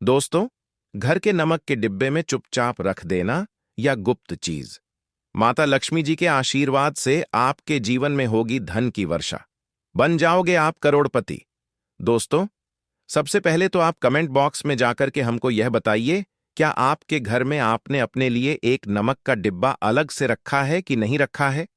दोस्तों, घर के नमक के डिब्बे में चुपचाप रख देना या गुप्त चीज। माता लक्ष्मी जी के आशीर्वाद से आपके जीवन में होगी धन की वर्षा। बन जाओगे आप करोड़पति। दोस्तों, सबसे पहले तो आप कमेंट बॉक्स में जाकर के हमको यह बताइए, क्या आपके घर में आपने अपने लिए एक नमक का डिब्बा अलग से रखा है कि नहीं रखा है?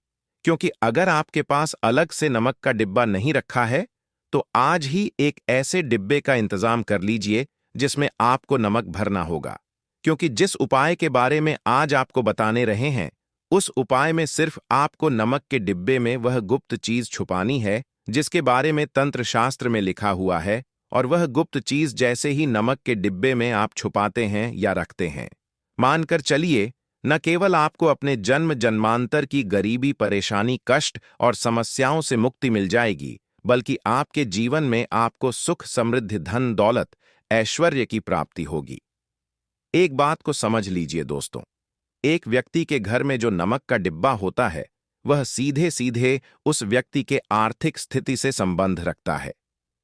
क्योंकि अगर आपके पास अलग से नमक का डिब्बा नहीं रखा है, तो आज ही एक ऐसे डिब्बे का इंतजाम कर लीजिए जिसमें आपको नमक भरना होगा। क्योंकि जिस उपाय के बारे में आज आपको बताने रहे हैं, उस उपाय में सिर्फ आपको नमक के डिब्बे में वह गुप्त चीज छुपानी है जिसके बारे में तंत्र शास्त्र में लिखा हुआ है, और वह गुप्त चीज जैसे ही नमक के डिब्बे में आप छुपाते हैं या रखते हैं, मानकर चलिए, न केवल आपको अपने जन्म जन्मांतर की गरीबी, परेशानी, कष्ट और समस्याओं से मुक्ति मिल जाएगी, बल्कि आपके जीवन में आपको सुख, समृद्धि, धन, दौलत, ऐश्वर्य की प्राप्ति होगी। एक बात को समझ लीजिए दोस्तों, एक व्यक्ति के घर में जो नमक का डिब्बा होता है, वह सीधे सीधे उस व्यक्ति के आर्थिक स्थिति से संबंध रखता है।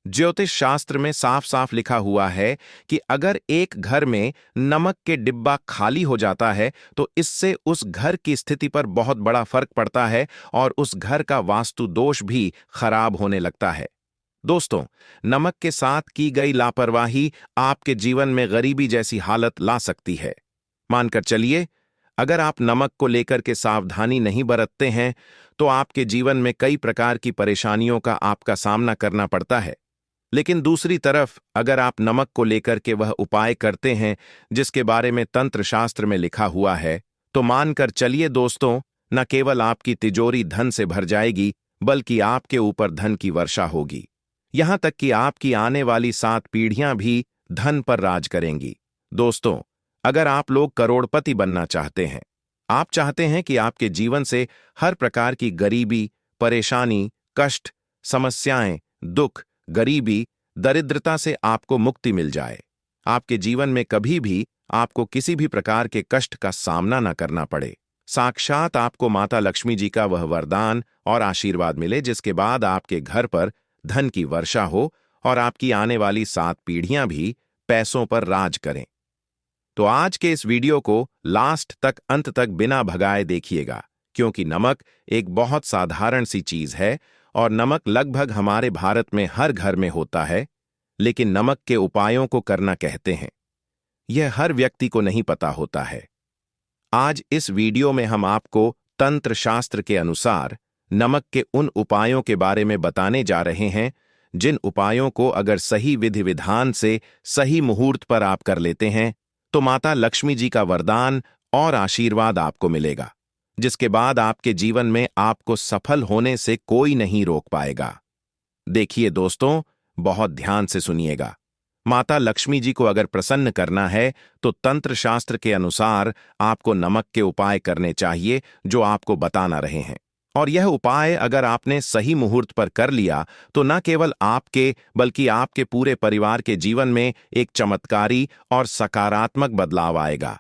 ज्योतिष शास्त्र में साफ साफ लिखा हुआ है कि अगर एक घर में नमक के डिब्बा खाली हो जाता है तो इससे उस घर की स्थिति पर बहुत बड़ा फर्क पड़ता है और उस घर का वास्तु दोष भी खराब होने लगता है। दोस्तों, नमक के साथ की गई लापरवाही आपके जीवन में गरीबी जैसी हालत ला सकती है। मानकर चलिए, अगर आप नमक को लेकर के सावधानी नहीं बरतते हैं तो आपके जीवन में कई प्रकार की परेशानियों का आपका सामना करना पड़ता है। लेकिन दूसरी तरफ अगर आप नमक को लेकर के वह उपाय करते हैं जिसके बारे में तंत्र शास्त्र में लिखा हुआ है, तो मानकर चलिए दोस्तों, न केवल आपकी तिजोरी धन से भर जाएगी, बल्कि आपके ऊपर धन की वर्षा होगी। यहां तक कि आपकी आने वाली 7 पीढ़ियां भी धन पर राज करेंगी। दोस्तों, अगर आप लोग करोड़पति बनना चाहते हैं, आप चाहते हैं कि आपके जीवन से हर प्रकार की गरीबी, परेशानी, कष्ट, समस्याएं, दुख, गरीबी, दरिद्रता से आपको मुक्ति मिल जाए, आपके जीवन में कभी भी आपको किसी भी प्रकार के कष्ट का सामना न करना पड़े, साक्षात आपको माता लक्ष्मी जी का वह वरदान और आशीर्वाद मिले जिसके बाद आपके घर पर धन की वर्षा हो और आपकी आने वाली 7 पीढ़ियां भी पैसों पर राज करें, तो आज के इस वीडियो को लास्ट तक, अंत तक बिना भगाए देखिएगा, क्योंकि नमक एक बहुत साधारण सी चीज है और नमक लगभग हमारे भारत में हर घर में होता है, लेकिन नमक के उपायों को करना कहते हैं, यह हर व्यक्ति को नहीं पता होता है। आज इस वीडियो में हम आपको तंत्र शास्त्र के अनुसार नमक के उन उपायों के बारे में बताने जा रहे हैं जिन उपायों को अगर सही विधि विधान से सही मुहूर्त पर आप कर लेते हैं तो माता लक्ष्मी जी का वरदान और आशीर्वाद आपको मिलेगा, जिसके बाद आपके जीवन में आपको सफल होने से कोई नहीं रोक पाएगा। देखिए दोस्तों, बहुत ध्यान से सुनिएगा। माता लक्ष्मी जी को अगर प्रसन्न करना है तो तंत्र शास्त्र के अनुसार आपको नमक के उपाय करने चाहिए जो आपको बताना रहे हैं, और यह उपाय अगर आपने सही मुहूर्त पर कर लिया तो न केवल आपके बल्कि आपके पूरे परिवार के जीवन में एक चमत्कारी और सकारात्मक बदलाव आएगा।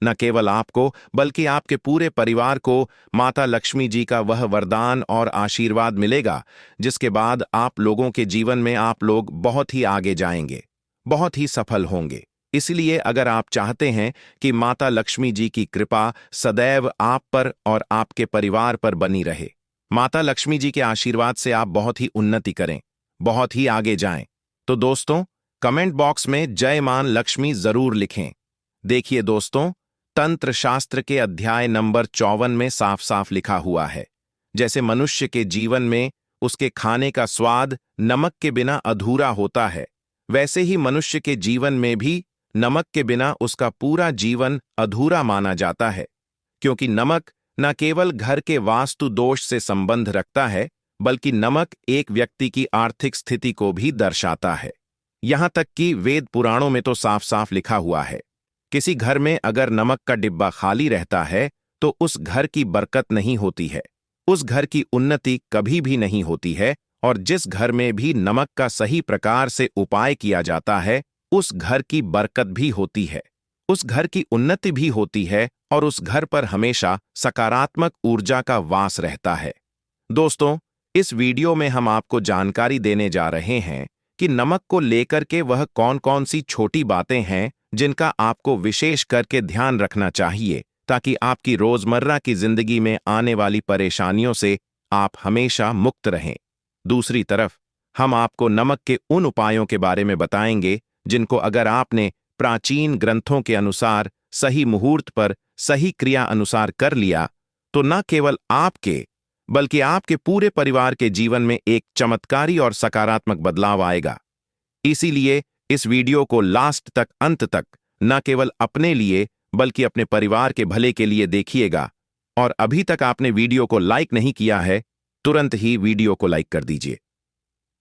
न केवल आपको बल्कि आपके पूरे परिवार को माता लक्ष्मी जी का वह वरदान और आशीर्वाद मिलेगा जिसके बाद आप लोगों के जीवन में आप लोग बहुत ही आगे जाएंगे, बहुत ही सफल होंगे। इसलिए अगर आप चाहते हैं कि माता लक्ष्मी जी की कृपा सदैव आप पर और आपके परिवार पर बनी रहे, माता लक्ष्मी जी के आशीर्वाद से आप बहुत ही उन्नति करें, बहुत ही आगे जाएं, तो दोस्तों कमेंट बॉक्स में जय मां लक्ष्मी जरूर लिखें। देखिए दोस्तों, तंत्र शास्त्र के अध्याय नंबर 54 में साफ साफ लिखा हुआ है, जैसे मनुष्य के जीवन में उसके खाने का स्वाद नमक के बिना अधूरा होता है, वैसे ही मनुष्य के जीवन में भी नमक के बिना उसका पूरा जीवन अधूरा माना जाता है। क्योंकि नमक न केवल घर के वास्तु दोष से संबंध रखता है, बल्कि नमक एक व्यक्ति की आर्थिक स्थिति को भी दर्शाता है। यहां तक कि वेद पुराणों में तो साफ साफ लिखा हुआ है, किसी घर में अगर नमक का डिब्बा खाली रहता है तो उस घर की बरकत नहीं होती है, उस घर की उन्नति कभी भी नहीं होती है, और जिस घर में भी नमक का सही प्रकार से उपाय किया जाता है उस घर की बरकत भी होती है, उस घर की उन्नति भी होती है, और उस घर पर हमेशा सकारात्मक ऊर्जा का वास रहता है। दोस्तों, इस वीडियो में हम आपको जानकारी देने जा रहे हैं कि नमक को लेकर के वह कौन कौन सी छोटी बातें हैं जिनका आपको विशेष करके ध्यान रखना चाहिए ताकि आपकी रोजमर्रा की जिंदगी में आने वाली परेशानियों से आप हमेशा मुक्त रहें। दूसरी तरफ हम आपको नमक के उन उपायों के बारे में बताएंगे जिनको अगर आपने प्राचीन ग्रंथों के अनुसार सही मुहूर्त पर सही क्रिया अनुसार कर लिया तो न केवल आपके बल्कि आपके पूरे परिवार के जीवन में एक चमत्कारी और सकारात्मक बदलाव आएगा। इसीलिए इस वीडियो को लास्ट तक अंत तक न केवल अपने लिए बल्कि अपने परिवार के भले के लिए देखिएगा। और अभी तक आपने वीडियो को लाइक नहीं किया है, तुरंत ही वीडियो को लाइक कर दीजिए।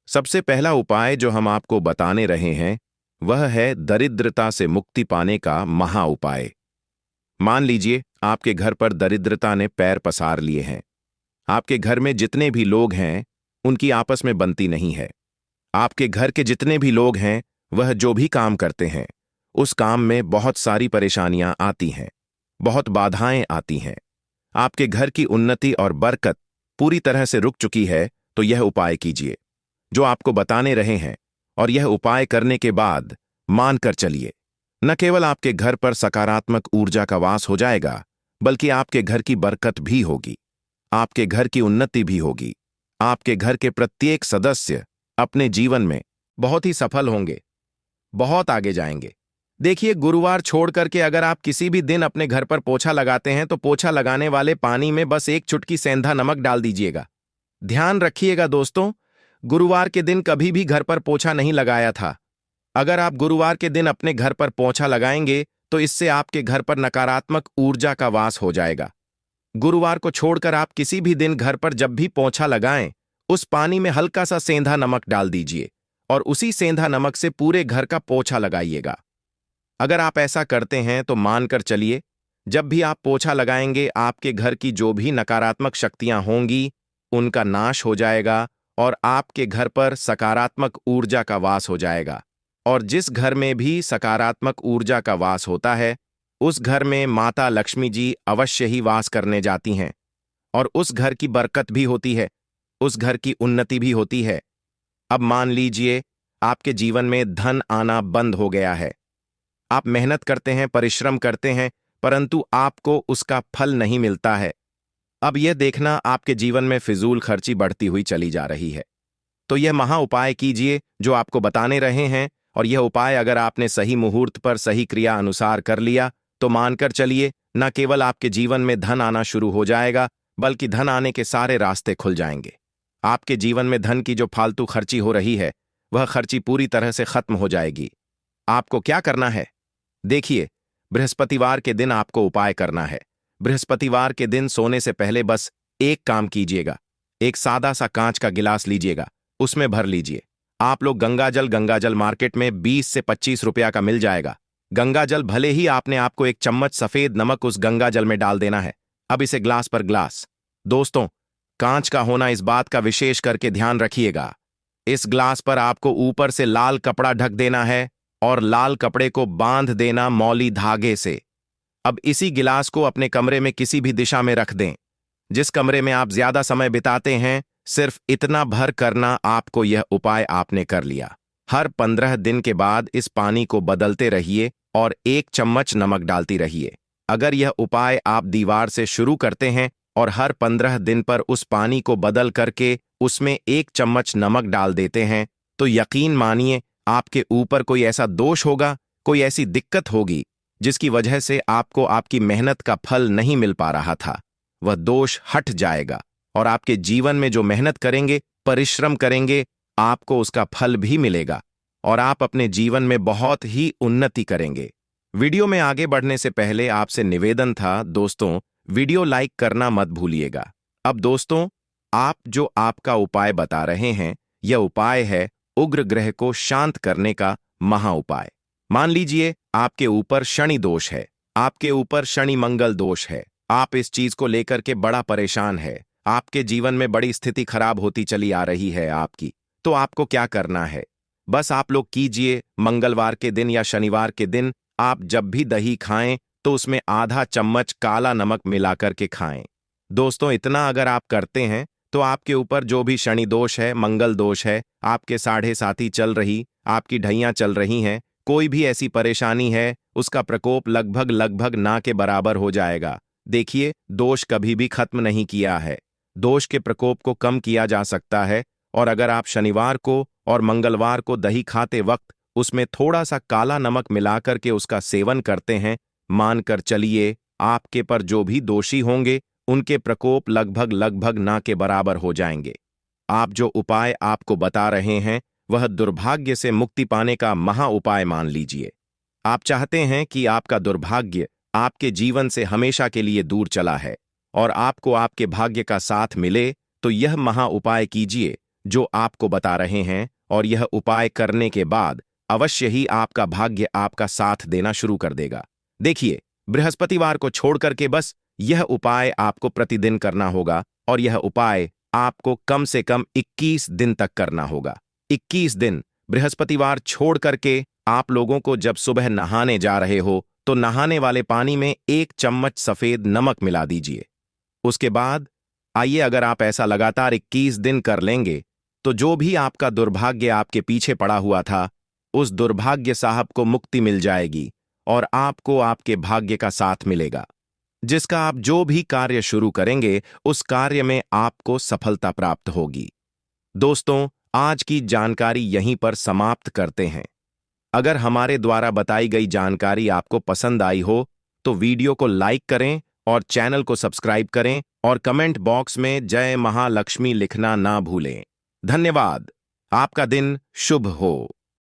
सबसे पहला उपाय जो हम आपको बताने रहे हैं वह है दरिद्रता से मुक्ति पाने का महा उपाय। मान लीजिए आपके घर पर दरिद्रता ने पैर पसार लिए हैं। आपके घर में जितने भी लोग हैं उनकी आपस में बनती नहीं है। आपके घर के जितने भी लोग हैं वह जो भी काम करते हैं उस काम में बहुत सारी परेशानियां आती हैं, बहुत बाधाएं आती हैं। आपके घर की उन्नति और बरकत पूरी तरह से रुक चुकी है। तो यह उपाय कीजिए जो आपको बताने रहे हैं, और यह उपाय करने के बाद मानकर चलिए, न केवल आपके घर पर सकारात्मक ऊर्जा का वास हो जाएगा बल्कि आपके घर की बरकत भी होगी, आपके घर की उन्नति भी होगी। आपके घर के प्रत्येक सदस्य अपने जीवन में बहुत ही सफल होंगे, बहुत आगे जाएंगे। देखिए, गुरुवार छोड़ करके अगर आप किसी भी दिन अपने घर पर पोछा लगाते हैं तो पोछा लगाने वाले पानी में बस एक चुटकी सेंधा नमक डाल दीजिएगा। ध्यान रखिएगा दोस्तों, गुरुवार के दिन कभी भी घर पर पोछा नहीं लगाया था। अगर आप गुरुवार के दिन अपने घर पर पोछा लगाएंगे तो इससे आपके घर पर नकारात्मक ऊर्जा का वास हो जाएगा। गुरुवार को छोड़कर आप किसी भी दिन घर पर जब भी पोछा लगाएं, उस पानी में हल्का सा सेंधा नमक डाल दीजिए और उसी सेंधा नमक से पूरे घर का पोछा लगाइएगा। अगर आप ऐसा करते हैं तो मानकर चलिए, जब भी आप पोछा लगाएंगे आपके घर की जो भी नकारात्मक शक्तियां होंगी उनका नाश हो जाएगा और आपके घर पर सकारात्मक ऊर्जा का वास हो जाएगा। और जिस घर में भी सकारात्मक ऊर्जा का वास होता है उस घर में माता लक्ष्मी जी अवश्य ही वास करने जाती हैं और उस घर की बरकत भी होती है, उस घर की उन्नति भी होती है। अब मान लीजिए आपके जीवन में धन आना बंद हो गया है। आप मेहनत करते हैं, परिश्रम करते हैं, परंतु आपको उसका फल नहीं मिलता है। अब यह देखना आपके जीवन में फिजूल खर्ची बढ़ती हुई चली जा रही है। तो यह महा उपाय कीजिए जो आपको बताने रहे हैं, और यह उपाय अगर आपने सही मुहूर्त पर सही क्रिया अनुसार कर लिया तो मानकर चलिए न केवल आपके जीवन में धन आना शुरू हो जाएगा बल्कि धन आने के सारे रास्ते खुल जाएंगे। आपके जीवन में धन की जो फालतू खर्ची हो रही है वह खर्ची पूरी तरह से खत्म हो जाएगी। आपको क्या करना है? देखिए, बृहस्पतिवार के दिन आपको उपाय करना है। बृहस्पतिवार के दिन सोने से पहले बस एक काम कीजिएगा। एक सादा सा कांच का गिलास लीजिएगा, उसमें भर लीजिए। आप लोग गंगाजल मार्केट में 20 से 25 रुपया का मिल जाएगा। गंगाजल भले ही आपने आपको एक चम्मच सफेद नमक उस गंगाजल में डाल देना है। अब इसे ग्लास पर ग्लास, दोस्तों कांच का होना इस बात का विशेष करके ध्यान रखिएगा। इस ग्लास पर आपको ऊपर से लाल कपड़ा ढक देना है और लाल कपड़े को बांध देना मौली धागे से। अब इसी गिलास को अपने कमरे में किसी भी दिशा में रख दें। जिस कमरे में आप ज्यादा समय बिताते हैं सिर्फ इतना भर करना आपको यह उपाय आपने कर लिया। हर 15 दिन के बाद इस पानी को बदलते रहिए और 1 चम्मच नमक डालती रहिए। अगर यह उपाय आप दीवार से शुरू करते हैं और हर 15 दिन पर उस पानी को बदल करके उसमें 1 चम्मच नमक डाल देते हैं तो यकीन मानिए आपके ऊपर कोई ऐसा दोष होगा, कोई ऐसी दिक्कत होगी जिसकी वजह से आपको आपकी मेहनत का फल नहीं मिल पा रहा था, वह दोष हट जाएगा और आपके जीवन में जो मेहनत करेंगे, परिश्रम करेंगे, आपको उसका फल भी मिलेगा और आप अपने जीवन में बहुत ही उन्नति करेंगे। वीडियो में आगे बढ़ने से पहले आपसे निवेदन था दोस्तों, वीडियो लाइक करना मत भूलिएगा। अब दोस्तों, आप जो आपका उपाय बता रहे हैं यह उपाय है उग्र ग्रह को शांत करने का महा उपाय। मान लीजिए आपके ऊपर शनि दोष है, आपके ऊपर शनि मंगल दोष है, आप इस चीज को लेकर के बड़ा परेशान है, आपके जीवन में बड़ी स्थिति खराब होती चली आ रही है आपकी। तो आपको क्या करना है? बस आप लोग कीजिए, मंगलवार के दिन या शनिवार के दिन आप जब भी दही खाएं तो उसमें आधा चम्मच काला नमक मिलाकर के खाएं। दोस्तों, इतना अगर आप करते हैं तो आपके ऊपर जो भी शनि दोष है, मंगल दोष है, आपके साढ़े साथी चल रही, आपकी ढैयां चल रही हैं, कोई भी ऐसी परेशानी है, उसका प्रकोप लगभग लगभग ना के बराबर हो जाएगा। देखिए, दोष कभी भी खत्म नहीं किया है। दोष के प्रकोप को कम किया जा सकता है, और अगर आप शनिवार को और मंगलवार को दही खाते वक्त उसमें थोड़ा सा काला नमक मिलाकर के उसका सेवन करते हैं, मानकर चलिए आपके पर जो भी दोषी होंगे उनके प्रकोप लगभग लगभग ना के बराबर हो जाएंगे। आप जो उपाय आपको बता रहे हैं वह दुर्भाग्य से मुक्ति पाने का महा उपाय मान लीजिए। आप चाहते हैं कि आपका दुर्भाग्य आपके जीवन से हमेशा के लिए दूर चला है और आपको आपके भाग्य का साथ मिले, तो यह महा उपाय कीजिए जो आपको बता रहे हैं, और यह उपाय करने के बाद अवश्य ही आपका भाग्य आपका साथ देना शुरू कर देगा। देखिए, बृहस्पतिवार को छोड़कर के बस यह उपाय आपको प्रतिदिन करना होगा, और यह उपाय आपको कम से कम 21 दिन तक करना होगा। 21 दिन बृहस्पतिवार छोड़ करके आप लोगों को जब सुबह नहाने जा रहे हो तो नहाने वाले पानी में 1 चम्मच सफेद नमक मिला दीजिए। उसके बाद आइए, अगर आप ऐसा लगातार 21 दिन कर लेंगे तो जो भी आपका दुर्भाग्य आपके पीछे पड़ा हुआ था, उस दुर्भाग्य साहब को मुक्ति मिल जाएगी और आपको आपके भाग्य का साथ मिलेगा, जिसका आप जो भी कार्य शुरू करेंगे उस कार्य में आपको सफलता प्राप्त होगी। दोस्तों, आज की जानकारी यहीं पर समाप्त करते हैं। अगर हमारे द्वारा बताई गई जानकारी आपको पसंद आई हो तो वीडियो को लाइक करें और चैनल को सब्सक्राइब करें, और कमेंट बॉक्स में जय महालक्ष्मी लिखना ना भूलें। धन्यवाद। आपका दिन शुभ हो।